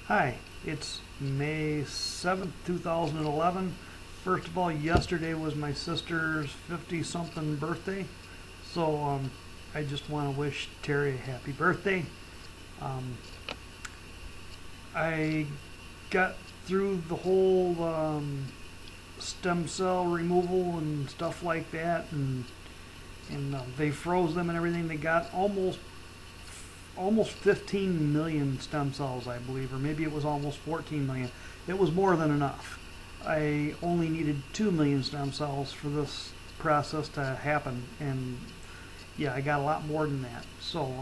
Hi, it's May 7th, 2011. First of all, yesterday was my sister's 50-something birthday. So I just want to wish Terry a happy birthday. Um, I got through the whole stem cell removal and stuff like that, and they froze them and everything. They got almost 15 million stem cells, I believe, or maybe it was almost 14 million. It was more than enough. I only needed 2 million stem cells for this process to happen, and yeah, I got a lot more than that. So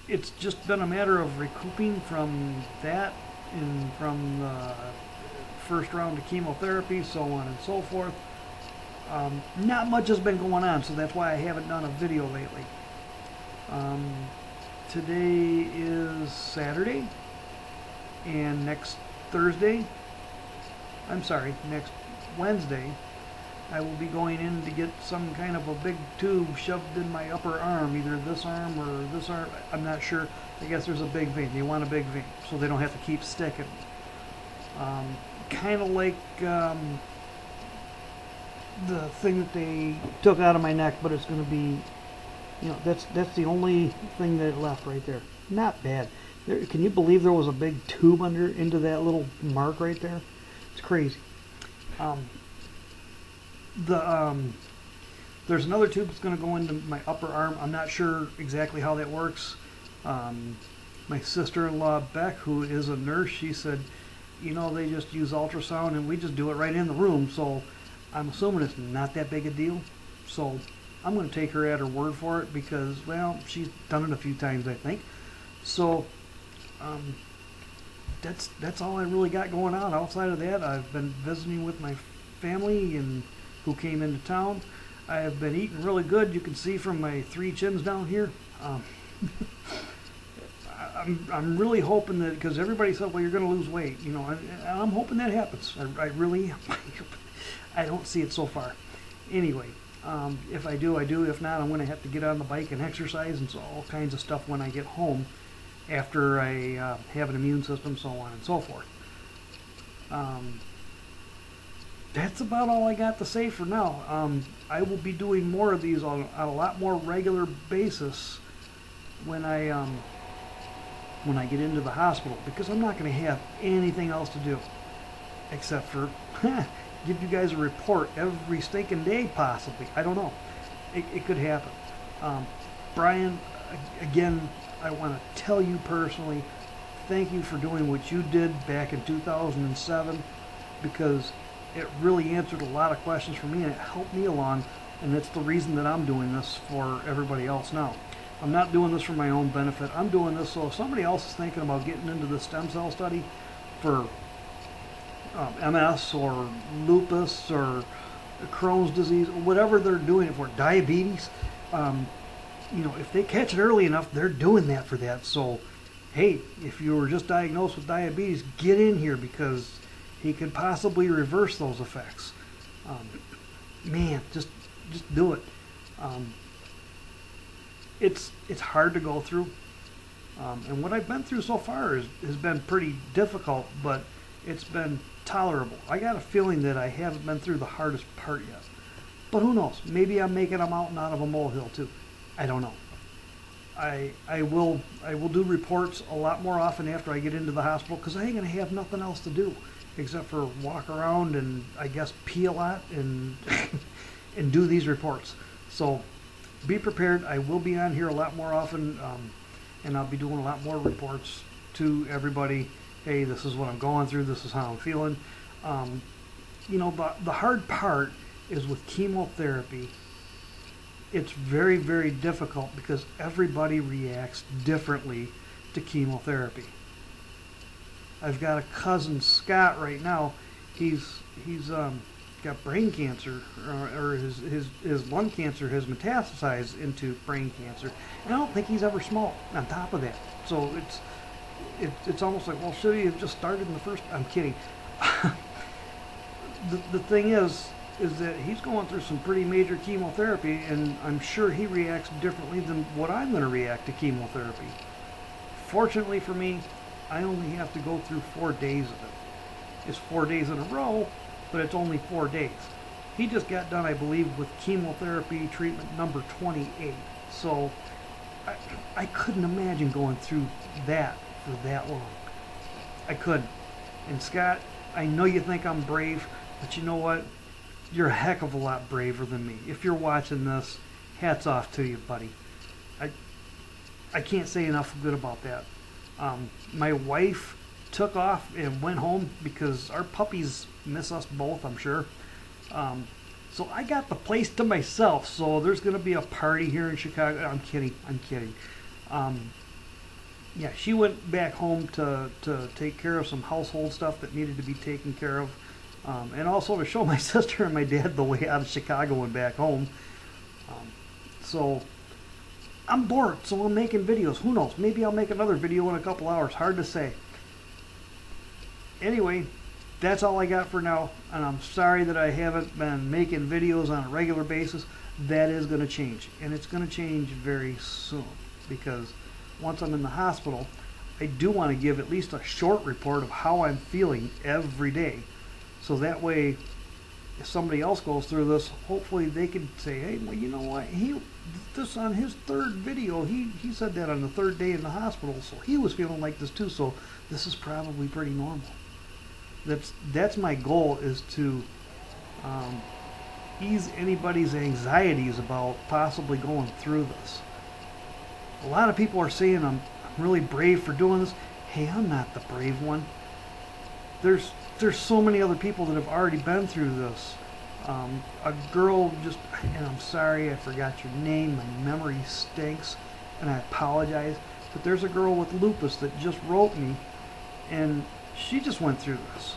it's just been a matter of recouping from that and from the first round of chemotherapy, so on and so forth. Not much has been going on, so that's why I haven't done a video lately. Um, Today is Saturday, and next Wednesday, I will be going in to get some kind of a big tube shoved in my upper arm, either this arm or this arm. I'm not sure. I guess there's a big vein. They want a big vein, so they don't have to keep sticking. Kind of like the thing that they took out of my neck, but it's going to be, that's the only thing that left right there. Not bad. Can you believe there was a big tube into that little mark right there? It's crazy. There's another tube that's going to go into my upper arm. I'm not sure exactly how that works. My sister-in-law Beck, who is a nurse, she said, they just use ultrasound and we just do it right in the room. So I'm assuming it's not that big a deal. So I'm going to take her at her word for it because, well, she's done it a few times, I think. So that's all I really got going on. Outside of that, I've been visiting with my family and who came into town. I have been eating really good. You can see from my 3 chins down here. I'm really hoping that, because everybody said, well, you're going to lose weight, and I'm hoping that happens. I really am. I don't see it so far. Anyway, if I do, I do. If not, I'm going to have to get on the bike and exercise and so all kinds of stuff when I get home after I have an immune system, so on and so forth. That's about all I got to say for now. I will be doing more of these on a lot more regular basis when I get into the hospital, because I'm not going to have anything else to do except for give you guys a report every stinking day, possibly. I don't know. It could happen. Brian, again, I want to tell you personally, thank you for doing what you did back in 2007, because it really answered a lot of questions for me and it helped me along, and it's the reason that I'm doing this for everybody else now. I'm not doing this for my own benefit. I'm doing this so if somebody else is thinking about getting into the stem cell study for MS or lupus or Crohn's disease, or whatever they're doing it for, diabetes, if they catch it early enough, they're doing that for that. So, hey, if you were just diagnosed with diabetes, get in here, because he could possibly reverse those effects. Man, just do it. It's hard to go through, and what I've been through so far has been pretty difficult, but it's been tolerable. I got a feeling that I haven't been through the hardest part yet, but who knows? Maybe I'm making a mountain out of a molehill too. I don't know. I will do reports a lot more often after I get into the hospital, because I ain't gonna have nothing else to do except for walk around and I guess pee a lot and and do these reports. So be prepared. I will be on here a lot more often, and I'll be doing a lot more reports to everybody. Hey, this is what I'm going through. This is how I'm feeling. The hard part is with chemotherapy. It's very, very difficult because everybody reacts differently to chemotherapy. I've got a cousin, Scott, right now. He's got brain cancer, or his lung cancer has metastasized into brain cancer, and I don't think he's ever smoked on top of that. So it's almost like, well, should he have just started in the first? I'm kidding. The thing is that he's going through some pretty major chemotherapy, and I'm sure he reacts differently than what I'm going to react to chemotherapy. Fortunately for me, I only have to go through 4 days of it. It's 4 days in a row, but it's only 4 days. He just got done, I believe, with chemotherapy treatment number 28. So I couldn't imagine going through that for that long. I couldn't. And Scott, I know you think I'm brave, but you know what? You're a heck of a lot braver than me. If you're watching this, hats off to you, buddy. I can't say enough good about that. My wife took off and went home because our puppies miss us both, I'm sure. So I got the place to myself. So there's going to be a party here in Chicago. I'm kidding. Yeah, she went back home to take care of some household stuff that needed to be taken care of. And also to show my sister and my dad the way out of Chicago and back home. So I'm bored, so I'm making videos. Who knows? Maybe I'll make another video in a couple hours. Hard to say. Anyway, that's all I got for now. And I'm sorry that I haven't been making videos on a regular basis. That is going to change. And it's going to change very soon. Because once I'm in the hospital, I do want to give at least a short report of how I'm feeling every day. So that way, if somebody else goes through this, hopefully they can say, hey, well, you know what? This on his third video, he said that on the third day in the hospital, so he was feeling like this too. So this is probably pretty normal. That's my goal, is to ease anybody's anxieties about possibly going through this. A lot of people are saying I'm really brave for doing this. Hey, I'm not the brave one. There's so many other people that have already been through this. A girl just, and I'm sorry I forgot your name, my memory stinks, and I apologize, but there's a girl with lupus that just wrote me, and she just went through this.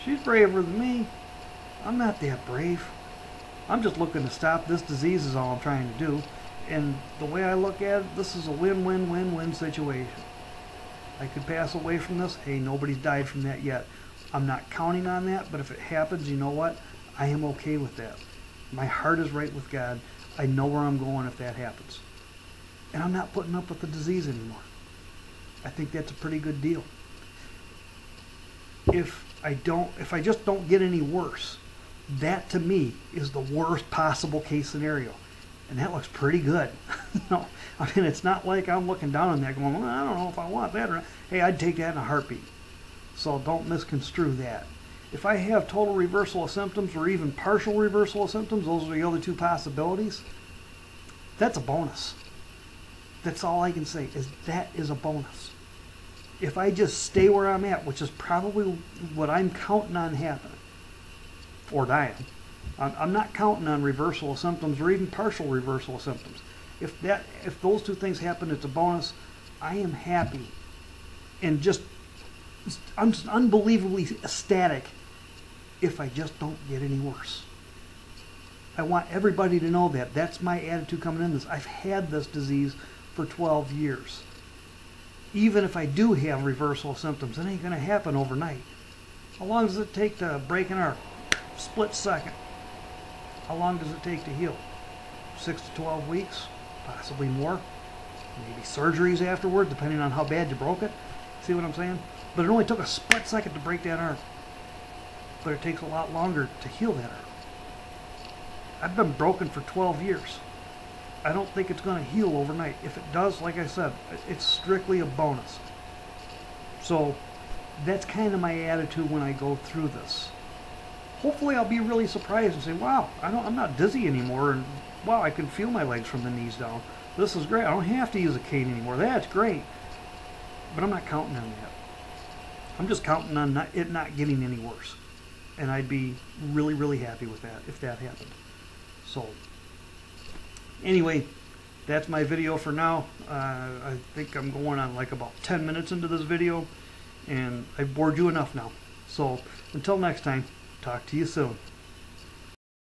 She's braver than me. I'm not that brave. I'm just looking to stop this disease is all I'm trying to do, and the way I look at it, this is a win-win-win-win situation. I could pass away from this. Hey, nobody's died from that yet. I'm not counting on that, but if it happens, you know what? I am okay with that. My heart is right with God. I know where I'm going if that happens. And I'm not putting up with the disease anymore. I think that's a pretty good deal. If I just don't get any worse, that to me is the worst possible case scenario. And that looks pretty good. I mean, it's not like I'm looking down on that going, well, I don't know if I want that or not. Hey, I'd take that in a heartbeat. So don't misconstrue that. If I have total reversal of symptoms or even partial reversal of symptoms, those are the other two possibilities, that's a bonus. That's all I can say, is that is a bonus. If I just stay where I'm at, which is probably what I'm counting on happening, or dying, I'm not counting on reversal of symptoms or even partial reversal of symptoms. If those two things happen, it's a bonus. I am happy, and I'm just unbelievably ecstatic if I just don't get any worse. I want everybody to know that. That's my attitude coming in this. I've had this disease for 12 years. Even if I do have reversal of symptoms, it ain't going to happen overnight. How long does it take to break an arc? Split second. How long does it take to heal? 6 to 12 weeks, possibly more. Maybe surgeries afterward, depending on how bad you broke it. See what I'm saying? But it only took a split second to break that arc. But it takes a lot longer to heal that arc. I've been broken for 12 years. I don't think it's going to heal overnight. If it does, like I said, it's strictly a bonus. So that's kind of my attitude when I go through this. Hopefully I'll be really surprised and say, wow, I'm not dizzy anymore, and wow, I can feel my legs from the knees down. This is great. I don't have to use a cane anymore. That's great. But I'm not counting on that. I'm just counting on it not getting any worse. And I'd be really, really happy with that if that happened. So, anyway, that's my video for now. I think I'm going on like about 10 minutes into this video, and I've bored you enough now. So, until next time, talk to you soon.